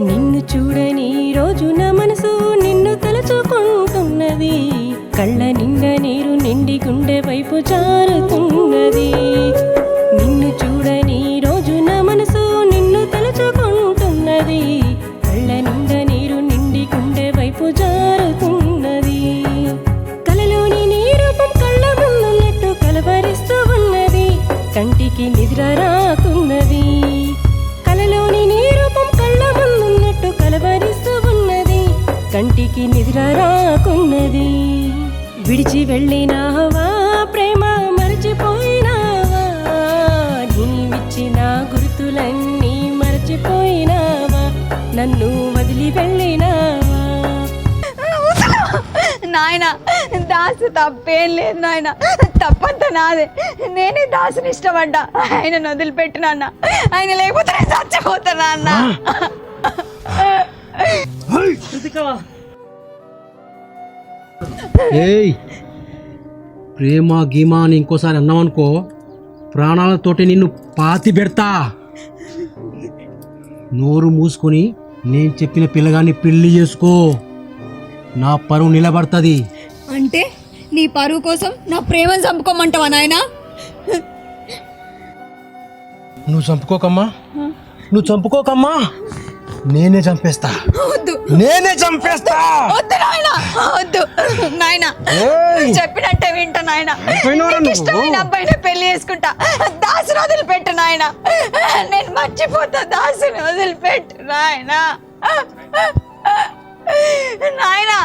నిన్ను చూడని రోజు నా మనసు నిన్ను తలుచుకుంటున్నది. కళ్ళ నిండా నీరు నిండి గుండె వైపు జారుతున్నది. నిన్ను చూడని రోజు నా మనసు నిన్ను తలుచుకుంటున్నది. కళ్ళ నిండా నీరు నిండి గుండె వైపు జారుతున్నది. కలలోని నీ రూపం కళ్ళ ముందున్నట్టు కలవరిస్తూ ఉన్నది. కంటికి నిద్ర రాకున్నది. కలలోని నీ రూపం కళ్ళ ముందున్నట్టు కలవరిస్తూ ఉన్నది. కంటికి నిద్ర రాకున్నది. విడిచి వెళ్ళినావా ప్రేమ మరచిపోయినావా? నీవిచ్చిన గుర్తులన్నీ మరచిపోయినావా? నన్ను వదిలి వెళ్ళినావా? నాయన దాసు తప్పేం లేదు నాయన, తప్పంత నాదే. నేనే దాసుని ఇష్టపడ్డా, ఆయన వదిలిపెట్టినా అన్న. ఆయన లేకపోతే నేను చచ్చిపోతానా అన్న. ఏయ్, ప్రేమ గీమా అని ఇంకోసారి అన్నావనుకో ప్రాణాలతోటి నిన్ను పాతి పెడతా. నోరు మూసుకొని నేను చెప్పిన పిల్లగాన్ని పెళ్లి చేసుకో, నా పరువు నిలబడుతుంది. అంటే నీ పరువు కోసం నా ప్రేమను చంపుకోమంటావా నాయనా? నువ్వు చంపుకోకమ్మా, నువ్వు చంపుకోకమ్మా, నేనే చంపేస్తా. వద్దు, నేనే చంపేస్తా. వద్దు నాయనా, వద్దు నాయనా. చెప్పినట్టే వింటా నాయనా. ఇష్టమైన అబ్బాయిని పెళ్లి చేసుకుంటా. దాసుని వదిలిపెట్టు నాయనా, నేను మర్చిపోతా. దాసుని వదిలిపెట్టు నాయనా. నాయనా